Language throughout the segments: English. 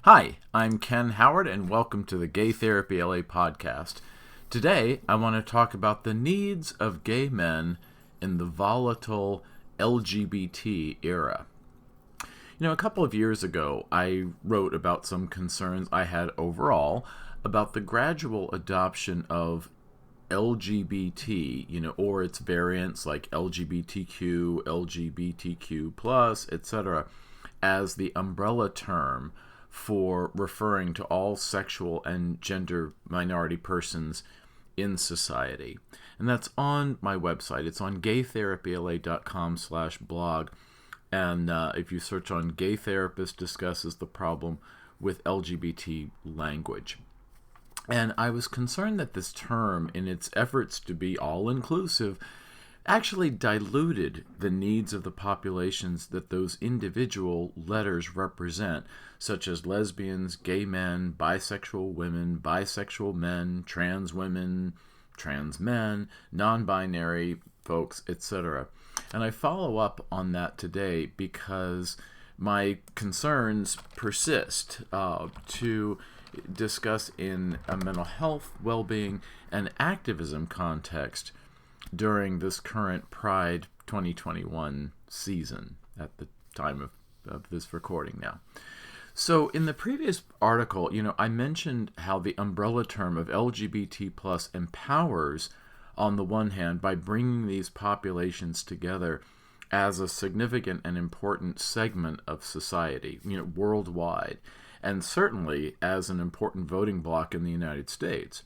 Hi, I'm Ken Howard, and welcome to the GayTherapyLA podcast. Today, I want to talk about the needs of gay men in the volatile LGBT era. A couple of years ago, I wrote about some concerns I had overall about the gradual adoption of LGBT, or its variants like LGBTQ, LGBTQ+, etc., as the umbrella term for referring to all sexual and gender minority persons in society. And that's on my website. It's on gaytherapyla.com/blog. And if you search on Gay Therapist Discusses the Problem with LGBT Language. And I was concerned that this term, in its efforts to be all-inclusive, actually diluted the needs of the populations that those individual letters represent, such as lesbians, gay men, bisexual women, bisexual men, trans women, trans men, non-binary folks, etc. And I follow up on that today because my concerns persist to discuss in a mental health, well-being, and activism context during this current Pride 2021 season at the time of this recording now. So in the previous article, I mentioned how the umbrella term of LGBT plus empowers, on the one hand, by bringing these populations together as a significant and important segment of society, worldwide, and certainly as an important voting bloc in the United States.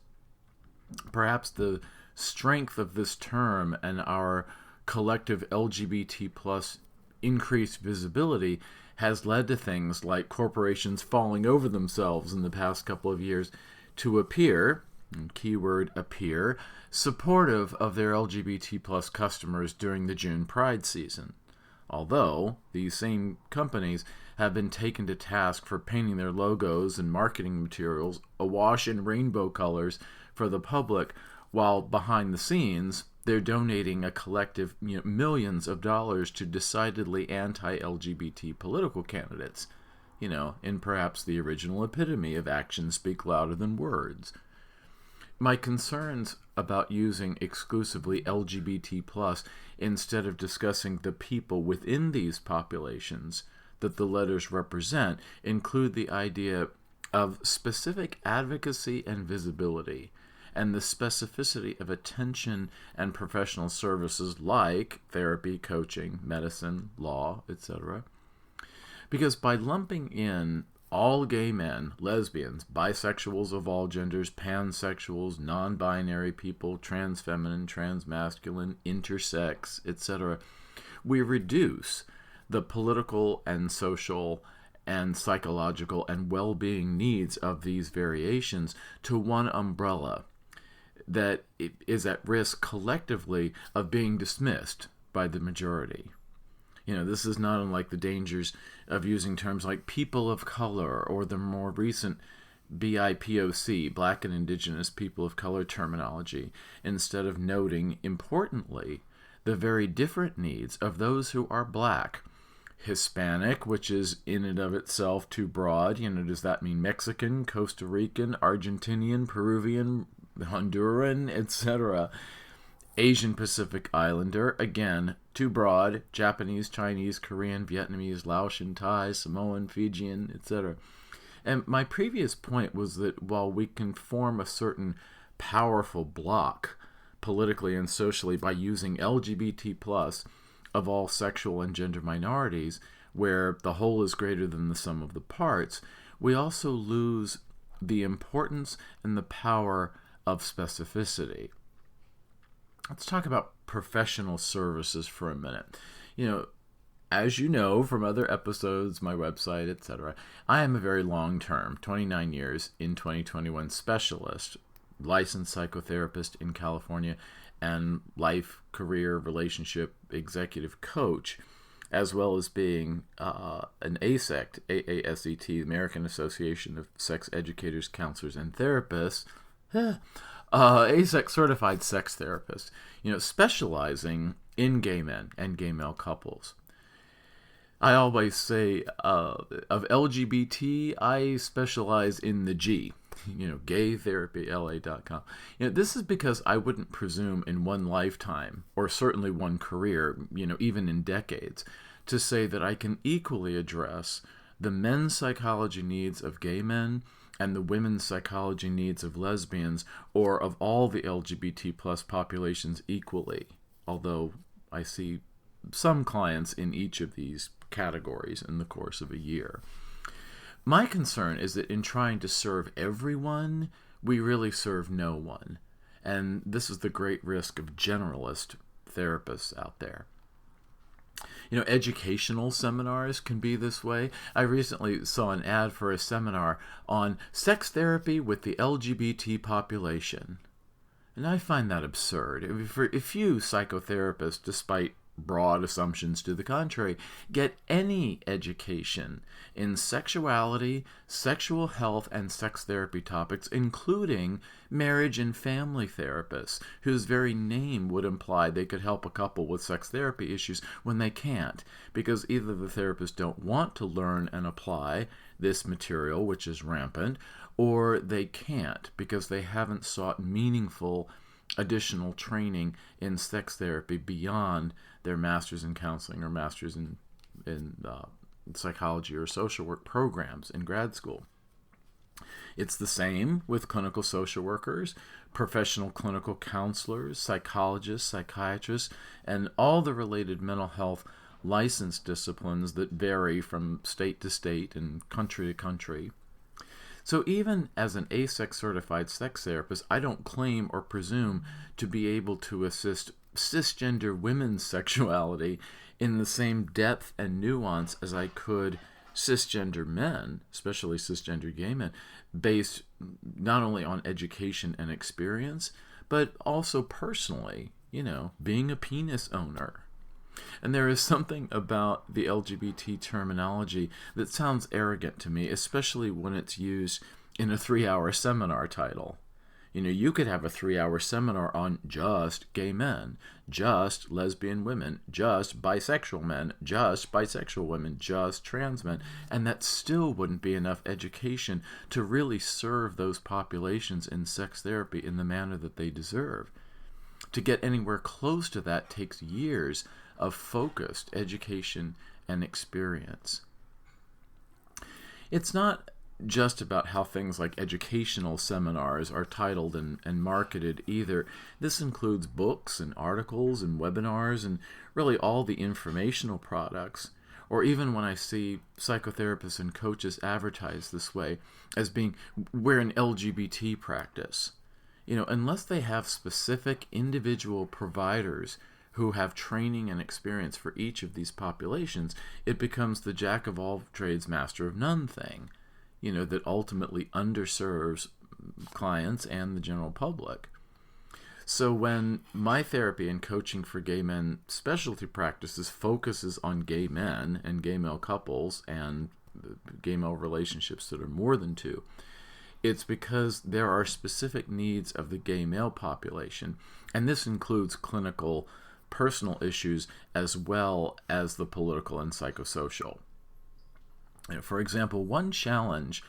Perhaps the strength of this term and our collective LGBT plus increased visibility has led to things like corporations falling over themselves in the past couple of years to appear, keyword appear, supportive of their LGBT plus customers during the June Pride season. Although these same companies have been taken to task for painting their logos and marketing materials awash in rainbow colors for the public, while behind the scenes, they're donating a collective millions of dollars to decidedly anti-LGBT political candidates, in perhaps the original epitome of actions speak louder than words. My concerns about using exclusively LGBT+, instead of discussing the people within these populations that the letters represent, include the idea of specific advocacy and visibility, and the specificity of attention and professional services like therapy, coaching, medicine, law, etc. Because by lumping in all gay men, lesbians, bisexuals of all genders, pansexuals, non-binary people, trans-feminine, trans-masculine, intersex, etc., we reduce the political and social and psychological and well-being needs of these variations to one umbrella that is at risk collectively of being dismissed by the majority. This is not unlike the dangers of using terms like people of color or the more recent BIPOC, Black and Indigenous People of Color terminology, instead of noting, importantly, the very different needs of those who are Black. Hispanic, which is in and of itself too broad. Does that mean Mexican, Costa Rican, Argentinian, Peruvian, Honduran, etc.? Asian Pacific Islander, again, too broad. Japanese, Chinese, Korean, Vietnamese, Laotian, Thai, Samoan, Fijian, etc. And my previous point was that while we can form a certain powerful bloc politically and socially by using LGBT+ of all sexual and gender minorities, where the whole is greater than the sum of the parts, we also lose the importance and the power of specificity. Let's talk about professional services for a minute. As you know from other episodes, my website, etc., I am a very long-term, 29 years in 2021 specialist, licensed psychotherapist in California, and life, career, relationship executive coach, as well as being an AASECT, AASET, American Association of Sex Educators, Counselors, and Therapists, AASECT certified sex therapist, specializing in gay men and gay male couples. I always say of LGBT, I specialize in the G. GayTherapyLA.com. This is because I wouldn't presume in one lifetime, or certainly one career, even in decades, to say that I can equally address the men's psychology needs of gay men and the women's psychology needs of lesbians, or of all the LGBT plus populations equally, although I see some clients in each of these categories in the course of a year. My concern is that in trying to serve everyone, we really serve no one. And this is the great risk of generalist therapists out there. Educational seminars can be this way. I recently saw an ad for a seminar on sex therapy with the LGBT population. And I find that absurd. If you psychotherapists, despite broad assumptions to the contrary, get any education in sexuality, sexual health, and sex therapy topics, including marriage and family therapists, whose very name would imply they could help a couple with sex therapy issues when they can't, because either the therapists don't want to learn and apply this material, which is rampant, or they can't because they haven't sought meaningful additional training in sex therapy beyond their master's in counseling or master's in psychology or social work programs in grad school. It's the same with clinical social workers, professional clinical counselors, psychologists, psychiatrists, and all the related mental health licensed disciplines that vary from state to state and country to country. So even as an ASEX certified sex therapist, I don't claim or presume to be able to assist cisgender women's sexuality in the same depth and nuance as I could cisgender men, especially cisgender gay men, based not only on education and experience, but also personally, being a penis owner. And there is something about the LGBT terminology that sounds arrogant to me, especially when it's used in a 3-hour seminar title. You could have a 3-hour seminar on just gay men, just lesbian women, just bisexual men, just bisexual women, just trans men, and that still wouldn't be enough education to really serve those populations in sex therapy in the manner that they deserve. To get anywhere close to that takes years of focused education and experience. It's not just about how things like educational seminars are titled and marketed either. This includes books and articles and webinars and really all the informational products, or even when I see psychotherapists and coaches advertised this way as being, we're an LGBT practice. Unless they have specific individual providers who have training and experience for each of these populations, it becomes the jack of all trades, master of none thing, that ultimately underserves clients and the general public. So when my therapy and coaching for gay men specialty practices focuses on gay men and gay male couples and gay male relationships that are more than two, it's because there are specific needs of the gay male population, and this includes clinical, personal issues as well as the political and psychosocial. For example, one challenge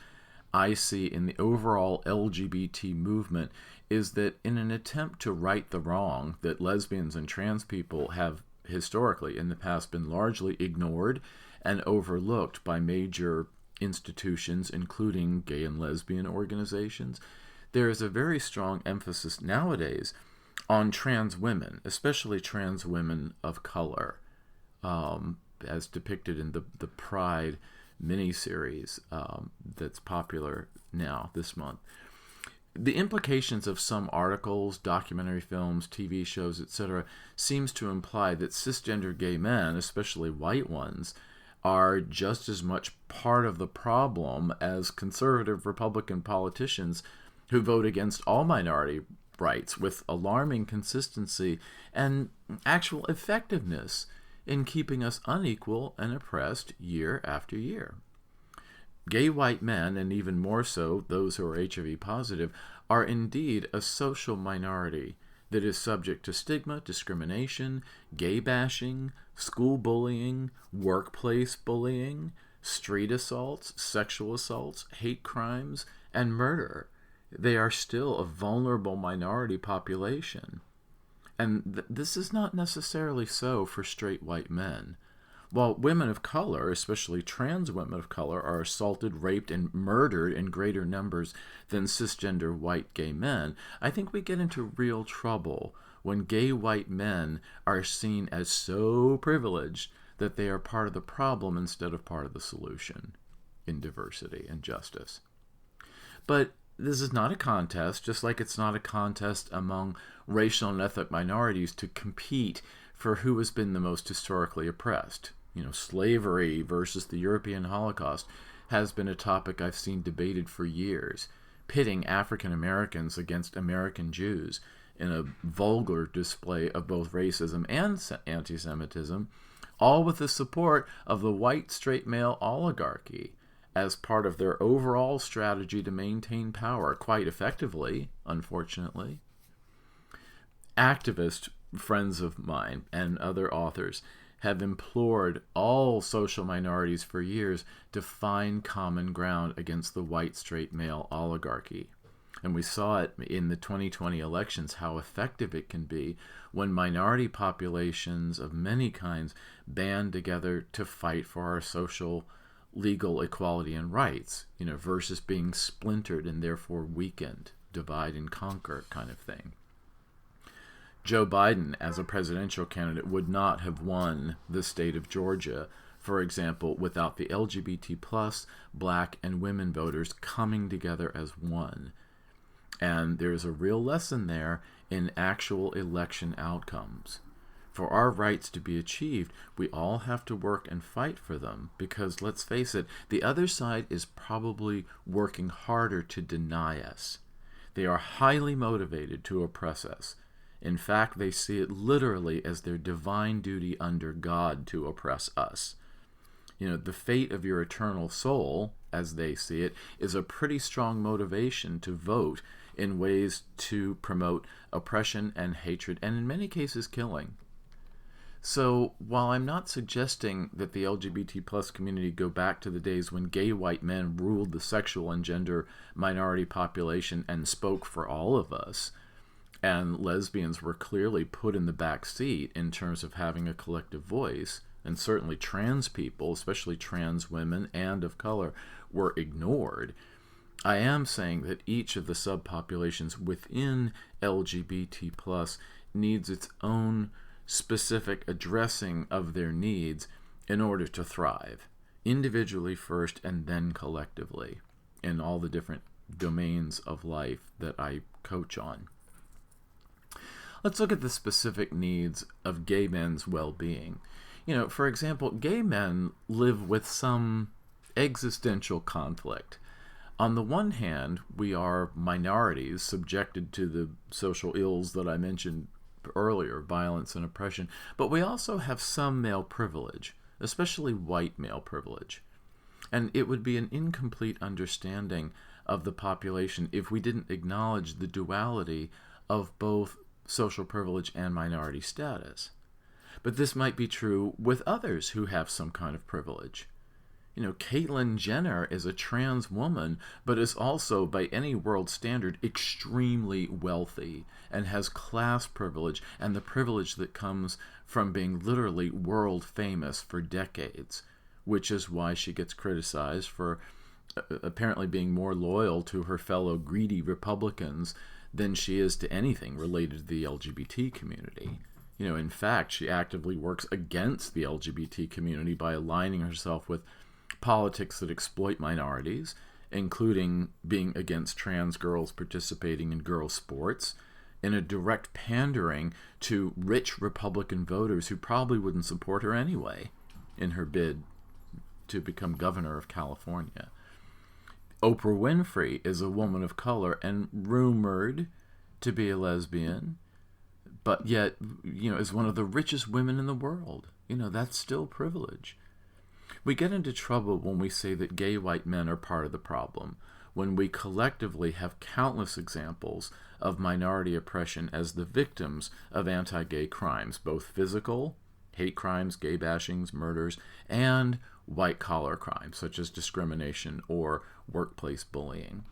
I see in the overall LGBT movement is that in an attempt to right the wrong that lesbians and trans people have historically in the past been largely ignored and overlooked by major institutions, including gay and lesbian organizations, there is a very strong emphasis nowadays on trans women, especially trans women of color, as depicted in the Pride miniseries that's popular now this month. The implications of some articles, documentary films, TV shows, etc., seems to imply that cisgender gay men, especially white ones, are just as much part of the problem as conservative Republican politicians who vote against all minority rights with alarming consistency and actual effectiveness in keeping us unequal and oppressed year after year. Gay white men, and even more so those who are HIV positive, are indeed a social minority, that is subject to stigma, discrimination, gay bashing, school bullying, workplace bullying, street assaults, sexual assaults, hate crimes, and murder. They are still a vulnerable minority population. And this is not necessarily so for straight white men. While women of color, especially trans women of color, are assaulted, raped, and murdered in greater numbers than cisgender white gay men, I think we get into real trouble when gay white men are seen as so privileged that they are part of the problem instead of part of the solution in diversity and justice. But this is not a contest, just like it's not a contest among racial and ethnic minorities to compete for who has been the most historically oppressed. Slavery versus the European Holocaust has been a topic I've seen debated for years, pitting African Americans against American Jews in a vulgar display of both racism and anti-Semitism, all with the support of the white straight male oligarchy as part of their overall strategy to maintain power, quite effectively, unfortunately. Activist friends of mine and other authors have implored all social minorities for years to find common ground against the white straight male oligarchy. And we saw it in the 2020 elections, how effective it can be when minority populations of many kinds band together to fight for our social, legal equality and rights, versus being splintered and therefore weakened, divide and conquer kind of thing. Joe Biden, as a presidential candidate, would not have won the state of Georgia, for example, without the LGBT plus black and women voters coming together as one. And there's a real lesson there in actual election outcomes. For our rights to be achieved, we all have to work and fight for them, because let's face it, the other side is probably working harder to deny us. They are highly motivated to oppress us. In fact, they see it literally as their divine duty under God to oppress us. The fate of your eternal soul, as they see it, is a pretty strong motivation to vote in ways to promote oppression and hatred, and in many cases, killing. So, while I'm not suggesting that the LGBT plus community go back to the days when gay white men ruled the sexual and gender minority population and spoke for all of us, and lesbians were clearly put in the back seat in terms of having a collective voice, and certainly trans people, especially trans women and of color, were ignored, I am saying that each of the subpopulations within LGBT plus needs its own specific addressing of their needs in order to thrive, individually first and then collectively, in all the different domains of life that I coach on. Let's look at the specific needs of gay men's well-being. For example, gay men live with some existential conflict. On the one hand, we are minorities subjected to the social ills that I mentioned earlier, violence and oppression, but we also have some male privilege, especially white male privilege. And it would be an incomplete understanding of the population if we didn't acknowledge the duality of both social privilege and minority status. But this might be true with others who have some kind of privilege. Caitlyn Jenner is a trans woman, but is also, by any world standard, extremely wealthy and has class privilege and the privilege that comes from being literally world famous for decades, which is why she gets criticized for apparently being more loyal to her fellow greedy Republicans than she is to anything related to the LGBT community. In fact, she actively works against the LGBT community by aligning herself with politics that exploit minorities, including being against trans girls participating in girls' sports, in a direct pandering to rich Republican voters who probably wouldn't support her anyway in her bid to become governor of California. Oprah Winfrey is a woman of color and rumored to be a lesbian, but yet, is one of the richest women in the world. That's still privilege. We get into trouble when we say that gay white men are part of the problem, when we collectively have countless examples of minority oppression as the victims of anti-gay crimes, both physical, hate crimes, gay bashings, murders, and white-collar crimes, such as discrimination or workplace bullying.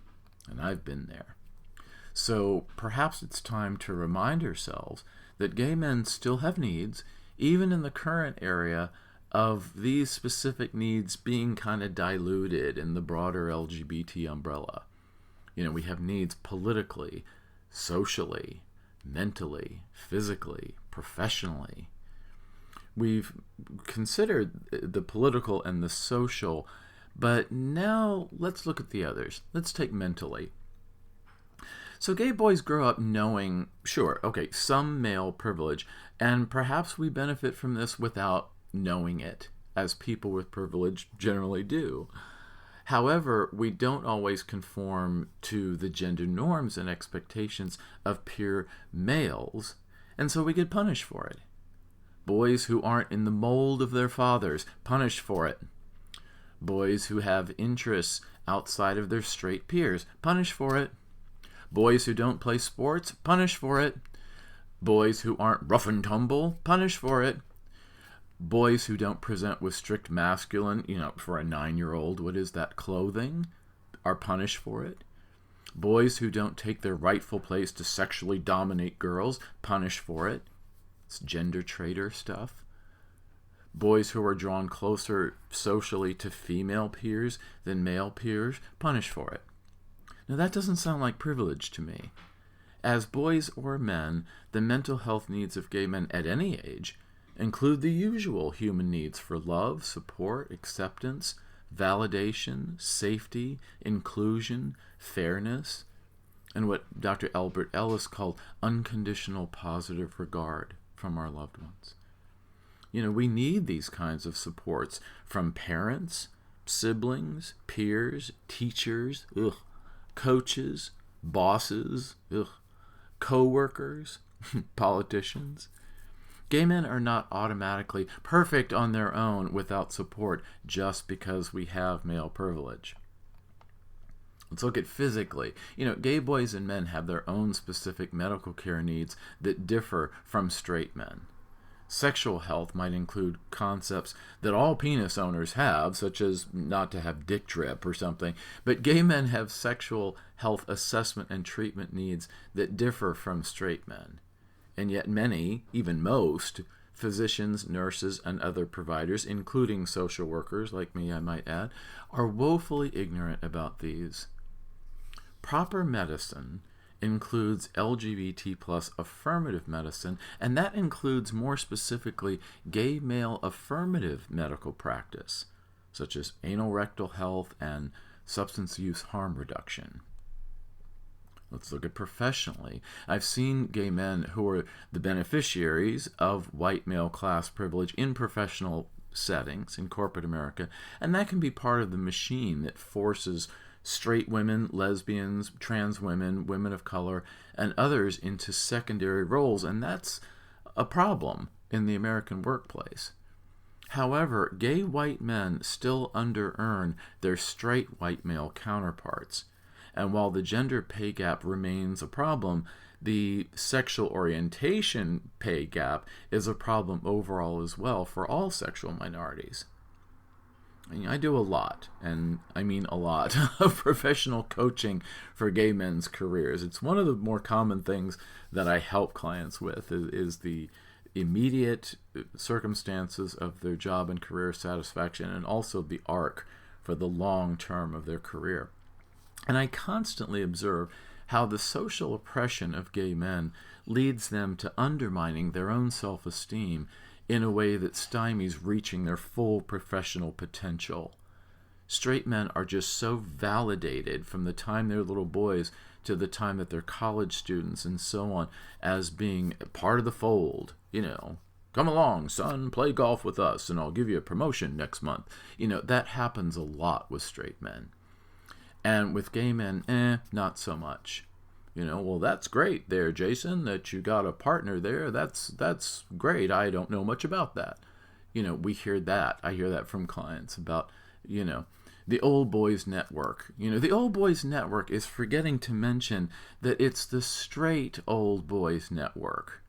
And I've been there. So perhaps it's time to remind ourselves that gay men still have needs, even in the current area of these specific needs being kind of diluted in the broader LGBT umbrella. We have needs politically, socially, mentally, physically, professionally. We've considered the political and the social, but now let's look at the others. Let's take mentally. So gay boys grow up knowing, some male privilege, and perhaps we benefit from this without knowing it, as people with privilege generally do. However, we don't always conform to the gender norms and expectations of pure males, and so we get punished for it. Boys who aren't in the mold of their fathers, punished for it. Boys who have interests outside of their straight peers, punished for it. Boys who don't play sports, punished for it. Boys who aren't rough and tumble, punished for it. Boys who don't present with strict masculine, for a 9-year-old, what is that, clothing, are punished for it. Boys who don't take their rightful place to sexually dominate girls, punished for it. It's gender traitor stuff. Boys who are drawn closer socially to female peers than male peers, punished for it. Now that doesn't sound like privilege to me. As boys or men, the mental health needs of gay men at any age include the usual human needs for love, support, acceptance, validation, safety, inclusion, fairness, and what Dr. Albert Ellis called unconditional positive regard from our loved ones. We need these kinds of supports from parents, siblings, peers, teachers, coaches, bosses, co-workers, politicians. Gay men are not automatically perfect on their own without support just because we have male privilege. Let's look at physically. Gay boys and men have their own specific medical care needs that differ from straight men. Sexual health might include concepts that all penis owners have, such as not to have dick drip or something, but gay men have sexual health assessment and treatment needs that differ from straight men. And yet many, even most, physicians, nurses, and other providers, including social workers like me, I might add, are woefully ignorant about these. Proper medicine includes LGBT plus affirmative medicine, and that includes more specifically gay male affirmative medical practice, such as anal rectal health and substance use harm reduction. Let's look at professionally. I've seen gay men who are the beneficiaries of white male class privilege in professional settings in corporate America, and that can be part of the machine that forces straight women, lesbians, trans women, women of color, and others into secondary roles, and that's a problem in the American workplace. However, gay white men still under-earn their straight white male counterparts, and while the gender pay gap remains a problem, the sexual orientation pay gap is a problem overall as well for all sexual minorities. I do a lot, and I mean a lot, of professional coaching for gay men's careers. It's one of the more common things that I help clients with is the immediate circumstances of their job and career satisfaction, and also the arc for the long term of their career. And I constantly observe how the social oppression of gay men leads them to undermining their own self-esteem in a way that stymies reaching their full professional potential. Straight men are just so validated from the time they're little boys to the time that they're college students and so on as being part of the fold. Come along, son, play golf with us and I'll give you a promotion next month. That happens a lot with straight men. And with gay men, not so much. Well, that's great there, Jason, that you got a partner there. That's great. I don't know much about that. We hear that. I hear that from clients about, the old boys network. The old boys network is forgetting to mention that it's the straight old boys network.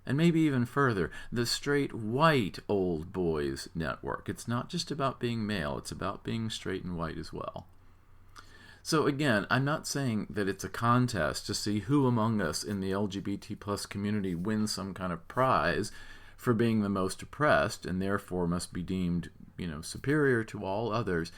And maybe even further, the straight white old boys network. It's not just about being male, it's about being straight and white as well. So again, I'm not saying that it's a contest to see who among us in the LGBT plus community wins some kind of prize for being the most oppressed and therefore must be deemed, superior to all others.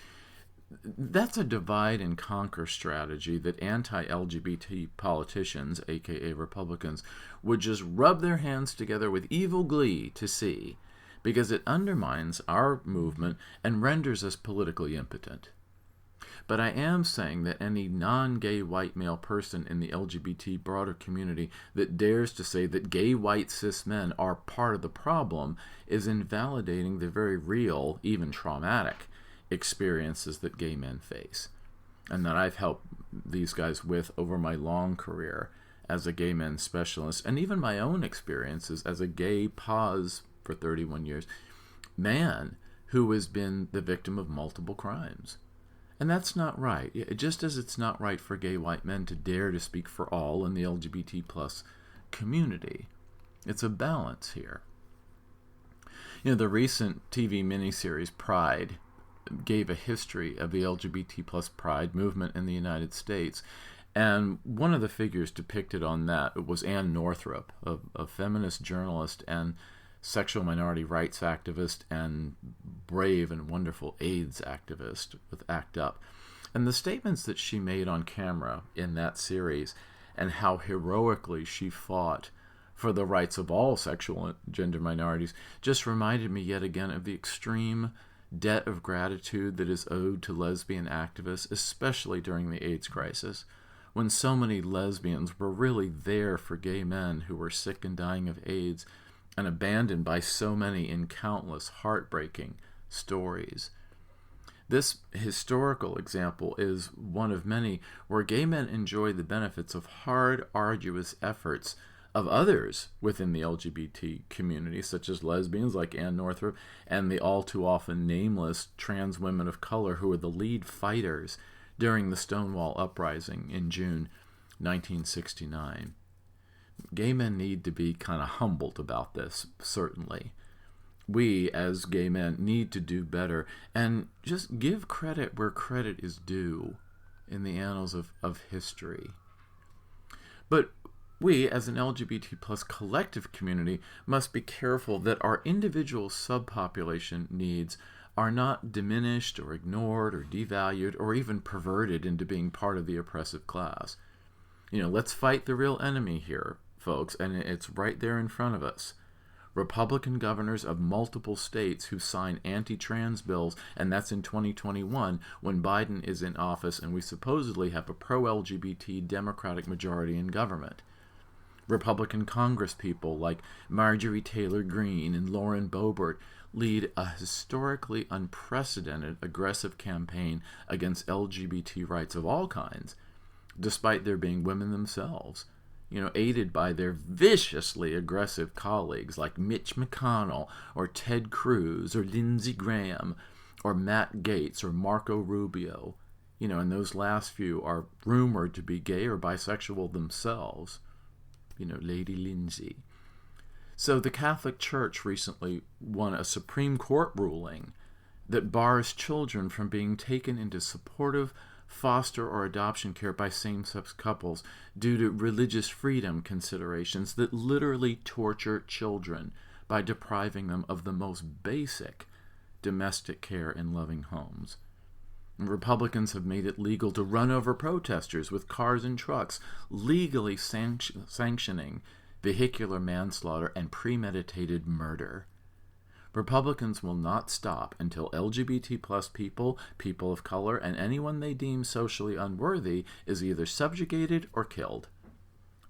That's a divide and conquer strategy that anti-LGBT politicians, aka Republicans, would just rub their hands together with evil glee to see, because it undermines our movement and renders us politically impotent. But I am saying that any non-gay white male person in the LGBT broader community that dares to say that gay white cis men are part of the problem is invalidating the very real, even traumatic, experiences that gay men face, and that I've helped these guys with over my long career as a gay men specialist, and even my own experiences as a gay pos for 31 years man who has been the victim of multiple crimes. And that's not right. Just as it's not right for gay white men to dare to speak for all in the LGBT plus community. It's a balance here. The recent TV miniseries Pride gave a history of the LGBT plus pride movement in the United States. And one of the figures depicted on that was Ann Northrup, a feminist journalist and sexual minority rights activist and brave and wonderful AIDS activist with ACT UP. And the statements that she made on camera in that series and how heroically she fought for the rights of all sexual and gender minorities just reminded me yet again of the extreme debt of gratitude that is owed to lesbian activists, especially during the AIDS crisis, when so many lesbians were really there for gay men who were sick and dying of AIDS and abandoned by so many in countless heartbreaking stories. This historical example is one of many where gay men enjoy the benefits of hard, arduous efforts of others within the LGBT community, such as lesbians like Ann Northrup and the all too often nameless trans women of color who were the lead fighters during the Stonewall Uprising in June 1969. Gay men need to be kind of humbled about this, certainly. We, as gay men, need to do better and just give credit where credit is due in the annals of history. But we, as an LGBT plus collective community, must be careful that our individual subpopulation needs are not diminished or ignored or devalued or even perverted into being part of the oppressive class. Let's fight the real enemy here, folks, and it's right there in front of us. Republican governors of multiple states who sign anti-trans bills, and that's in 2021 when Biden is in office and we supposedly have a pro-LGBT Democratic majority in government. Republican congresspeople like Marjorie Taylor Greene and Lauren Boebert lead a historically unprecedented aggressive campaign against LGBT rights of all kinds, despite their being women themselves, aided by their viciously aggressive colleagues like Mitch McConnell or Ted Cruz or Lindsey Graham or Matt Gaetz or Marco Rubio, and those last few are rumored to be gay or bisexual themselves. Lady Lindsay. So the Catholic Church recently won a Supreme Court ruling that bars children from being taken into supportive foster or adoption care by same-sex couples due to religious freedom considerations that literally torture children by depriving them of the most basic domestic care in loving homes. Republicans have made it legal to run over protesters with cars and trucks, legally sanctioning vehicular manslaughter and premeditated murder. Republicans will not stop until LGBT plus people, people of color, and anyone they deem socially unworthy is either subjugated or killed.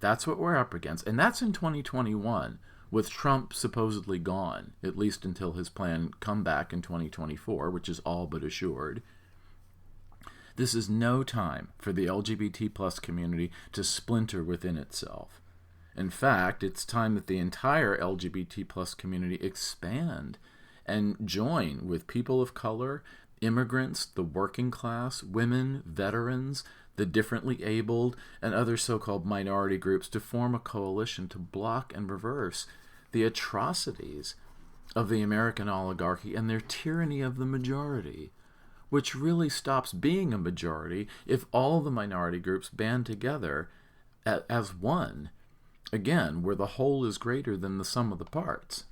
That's what we're up against, and that's in 2021, with Trump supposedly gone, at least until his planned comeback in 2024, which is all but assured. This is no time for the LGBT plus community to splinter within itself. In fact, it's time that the entire LGBT plus community expand and join with people of color, immigrants, the working class, women, veterans, the differently abled, and other so-called minority groups to form a coalition to block and reverse the atrocities of the American oligarchy and their tyranny of the majority, which really stops being a majority if all the minority groups band together as one, again, where the whole is greater than the sum of the parts.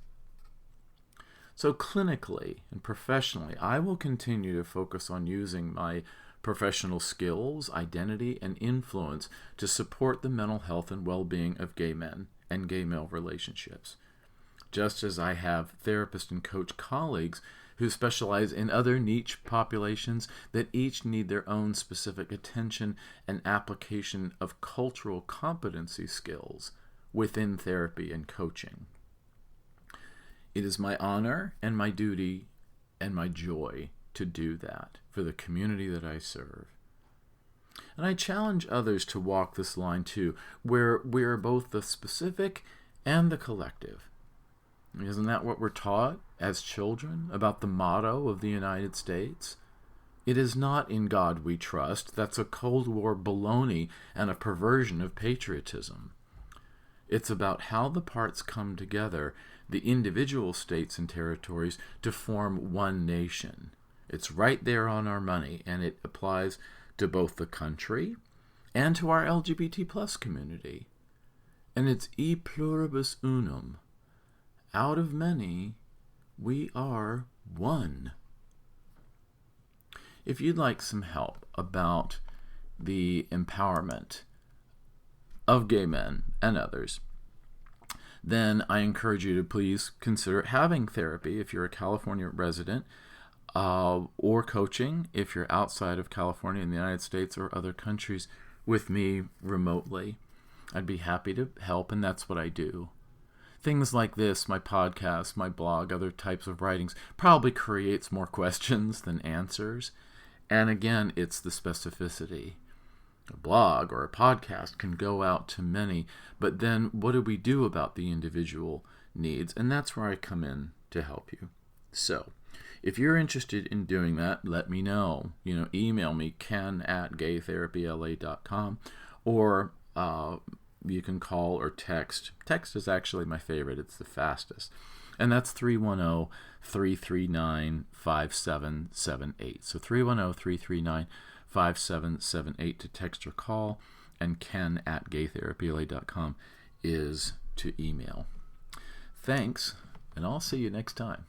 So clinically and professionally, I will continue to focus on using my professional skills, identity, and influence to support the mental health and well-being of gay men and gay male relationships, just as I have therapist and coach colleagues who specialize in other niche populations that each need their own specific attention and application of cultural competency skills within therapy and coaching. It is my honor and my duty and my joy to do that for the community that I serve. And I challenge others to walk this line too, where we are both the specific and the collective. Isn't that what we're taught as children about the motto of the United States? It is not in God we trust. That's a Cold War baloney and a perversion of patriotism. It's about how the parts come together, the individual states and territories, to form one nation. It's right there on our money, and it applies to both the country and to our LGBT plus community. And it's e pluribus unum. Out of many, we are one. If you'd like some help about the empowerment of gay men and others, then I encourage you to please consider having therapy if you're a California resident, or coaching if you're outside of California in the United States or other countries with me remotely. I'd be happy to help, and that's what I do. Things like this, my podcast, my blog, other types of writings, probably creates more questions than answers. And again, it's the specificity. A blog or a podcast can go out to many, but then what do we do about the individual needs? And that's where I come in to help you. So, if you're interested in doing that, let me know. Email me, ken@GayTherapyLA.com, or you can call or text. Text is actually my favorite. It's the fastest. And that's 310-339-5778. So 310-339-5778 to text or call, and ken@GayTherapyLA.com is to email. Thanks, and I'll see you next time.